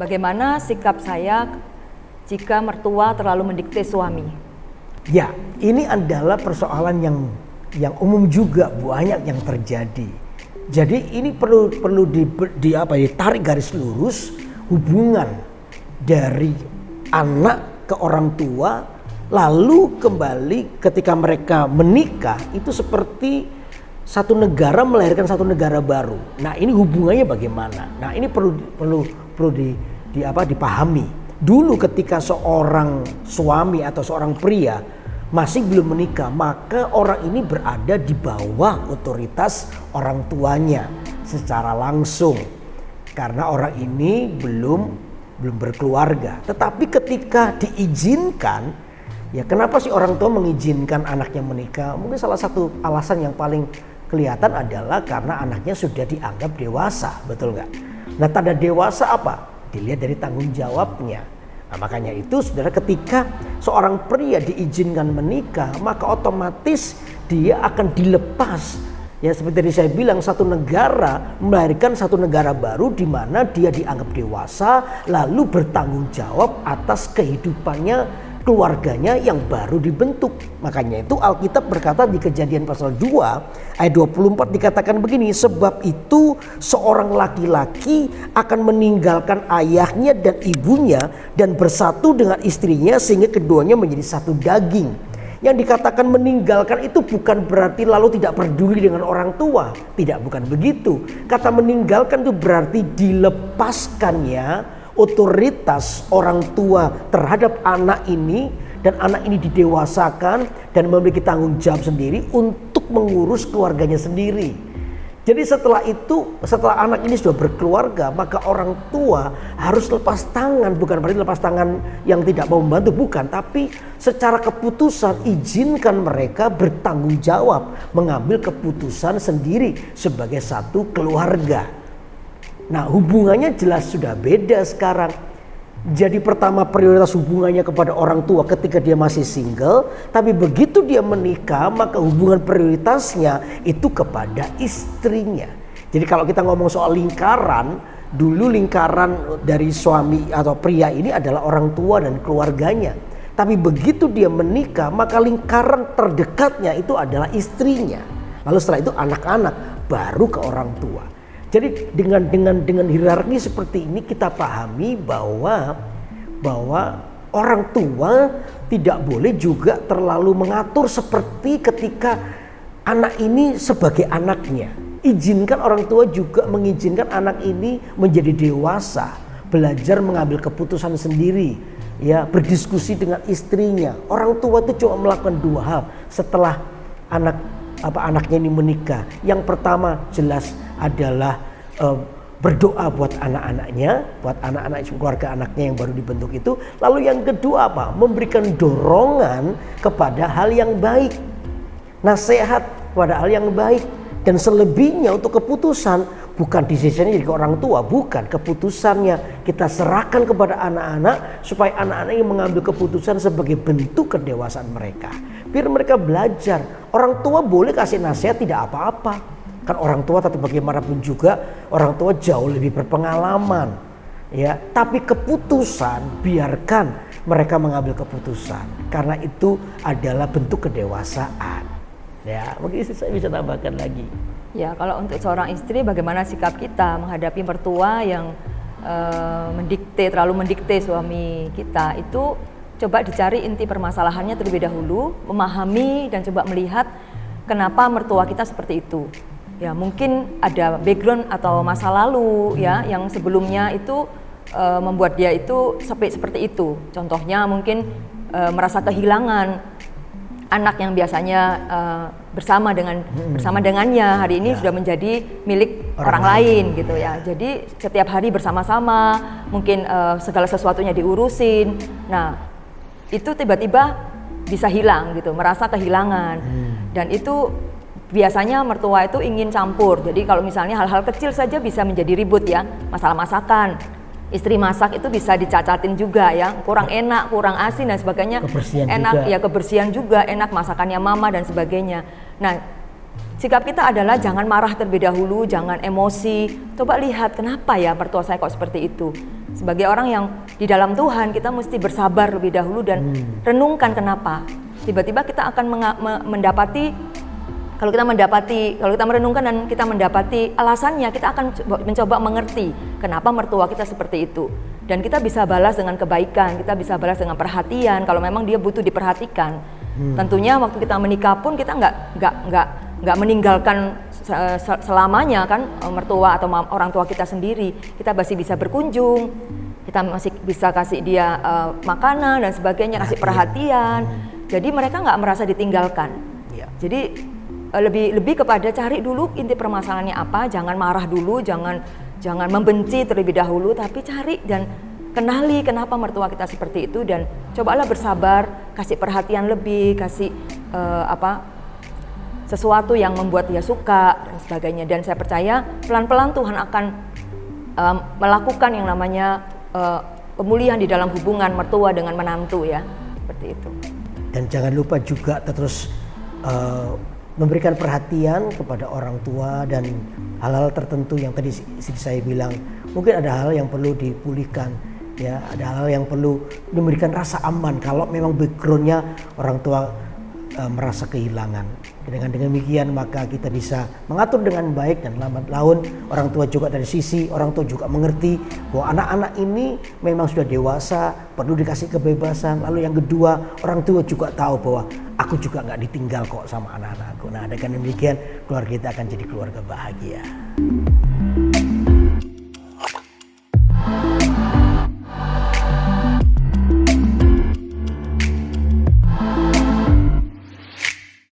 Bagaimana sikap saya jika mertua terlalu mendikte suami? Ya, ini adalah persoalan yang umum juga banyak yang terjadi. Jadi ini perlu ditarik garis lurus hubungan dari anak ke orang tua, lalu kembali ketika mereka menikah itu seperti satu negara melahirkan satu negara baru. Nah, ini hubungannya bagaimana? Nah, ini perlu dipahami. Dulu ketika seorang suami atau seorang pria masih belum menikah, maka orang ini berada di bawah otoritas orang tuanya secara langsung. Karena orang ini belum berkeluarga. Tetapi ketika diizinkan, ya kenapa sih orang tua mengizinkan anaknya menikah? Mungkin salah satu alasan yang paling kelihatan adalah karena anaknya sudah dianggap dewasa, betul nggak? Nah, tanda dewasa apa? Dilihat dari tanggung jawabnya. Nah, makanya itu saudara, ketika seorang pria diizinkan menikah, maka otomatis dia akan dilepas. Ya, seperti tadi saya bilang, satu negara melahirkan satu negara baru di mana dia dianggap dewasa, lalu bertanggung jawab atas kehidupannya, keluarganya yang baru dibentuk. Makanya itu Alkitab berkata di Kejadian pasal 2 ayat 24 dikatakan begini, sebab itu seorang laki-laki akan meninggalkan ayahnya dan ibunya dan bersatu dengan istrinya sehingga keduanya menjadi satu daging. Yang dikatakan meninggalkan itu bukan berarti lalu tidak peduli dengan orang tua. Tidak, bukan begitu. Kata meninggalkan itu berarti dilepaskannya otoritas orang tua terhadap anak ini, dan anak ini didewasakan dan memiliki tanggung jawab sendiri untuk mengurus keluarganya sendiri. Jadi setelah itu, setelah anak ini sudah berkeluarga, maka orang tua harus lepas tangan. Bukan berarti lepas tangan yang tidak mau membantu, bukan. Tapi secara keputusan izinkan mereka bertanggung jawab, mengambil keputusan sendiri sebagai satu keluarga. Nah, hubungannya jelas sudah beda sekarang. Jadi pertama prioritas hubungannya kepada orang tua ketika dia masih single, tapi begitu dia menikah maka hubungan prioritasnya itu kepada istrinya. Jadi kalau kita ngomong soal lingkaran, dulu lingkaran dari suami atau pria ini adalah orang tua dan keluarganya. Tapi begitu dia menikah maka lingkaran terdekatnya itu adalah istrinya. Lalu setelah itu anak-anak, baru ke orang tua. Jadi dengan hierarki seperti ini kita pahami bahwa orang tua tidak boleh juga terlalu mengatur seperti ketika anak ini sebagai anaknya. Izinkan orang tua juga mengizinkan anak ini menjadi dewasa, belajar mengambil keputusan sendiri, ya, berdiskusi dengan istrinya. Orang tua itu cuma melakukan dua hal setelah anaknya ini menikah. Yang pertama jelas adalah berdoa buat anak-anaknya, buat anak-anak keluarga anaknya yang baru dibentuk itu. Lalu yang kedua apa? Memberikan dorongan kepada hal yang baik, nasihat pada hal yang baik, dan selebihnya untuk keputusan bukan decisionnya jadi ke orang tua, bukan, keputusannya kita serahkan kepada anak-anak supaya anak-anak yang mengambil keputusan sebagai bentuk kedewasaan mereka. Biar mereka belajar. Orang tua boleh kasih nasihat, tidak apa-apa. Kan orang tua tetap bagaimanapun juga orang tua jauh lebih berpengalaman, ya. Tapi keputusan biarkan mereka mengambil keputusan karena itu adalah bentuk kedewasaan. Ya, mungkin saya bisa tambahkan lagi. Ya, kalau untuk seorang istri bagaimana sikap kita menghadapi mertua yang terlalu mendikte suami kita, itu coba dicari inti permasalahannya terlebih dahulu, memahami dan coba melihat kenapa mertua kita seperti itu. Ya, mungkin ada background atau masa lalu ya yang sebelumnya itu membuat dia itu seperti itu. Contohnya mungkin merasa kehilangan anak yang biasanya bersama dengannya hari ini sudah menjadi milik orang lain gitu ya. Jadi setiap hari bersama-sama, mungkin segala sesuatunya diurusin. Nah, itu tiba-tiba bisa hilang gitu, merasa kehilangan. Dan itu biasanya mertua itu ingin campur. Jadi kalau misalnya hal-hal kecil saja bisa menjadi ribut ya. Masalah masakan, istri masak itu bisa dicacatin juga ya. Kurang enak, kurang asin dan sebagainya. Kebersihan enak juga. Ya, kebersihan juga, enak masakannya mama dan sebagainya. Nah, sikap kita adalah jangan marah terlebih dahulu, jangan emosi. Coba lihat kenapa ya mertua saya kok seperti itu. sebagai orang yang di dalam Tuhan kita mesti bersabar lebih dahulu dan renungkan kenapa. Tiba-tiba kita akan mendapati, kalau kita merenungkan dan kita mendapati alasannya, kita akan mencoba mengerti kenapa mertua kita seperti itu. Dan kita bisa balas dengan kebaikan, kita bisa balas dengan perhatian kalau memang dia butuh diperhatikan. Tentunya waktu kita menikah pun kita nggak meninggalkan selamanya kan mertua atau orang tua kita sendiri. Kita masih bisa berkunjung, kita masih bisa kasih dia makanan dan sebagainya, kasih perhatian. Jadi mereka nggak merasa ditinggalkan. Jadi lebih kepada cari dulu inti permasalahannya apa, jangan marah dulu, jangan membenci terlebih dahulu, tapi cari dan kenali kenapa mertua kita seperti itu dan cobalah bersabar, kasih perhatian lebih, kasih sesuatu yang membuat dia suka dan sebagainya. Dan saya percaya pelan-pelan Tuhan akan melakukan yang namanya pemulihan di dalam hubungan mertua dengan menantu ya, seperti itu. Dan jangan lupa juga terus memberikan perhatian kepada orang tua dan hal-hal tertentu yang tadi saya bilang, mungkin ada hal yang perlu dipulihkan ya, ada hal yang perlu memberikan rasa aman kalau memang backgroundnya orang tua merasa kehilangan. Dengan demikian maka kita bisa mengatur dengan baik dan lambat laun orang tua juga dari sisi orang tua juga mengerti bahwa anak-anak ini memang sudah dewasa, perlu dikasih kebebasan. Lalu yang kedua, orang tua juga tahu bahwa aku juga nggak ditinggal kok sama anak-anakku. Nah dengan demikian keluarga kita akan jadi keluarga bahagia.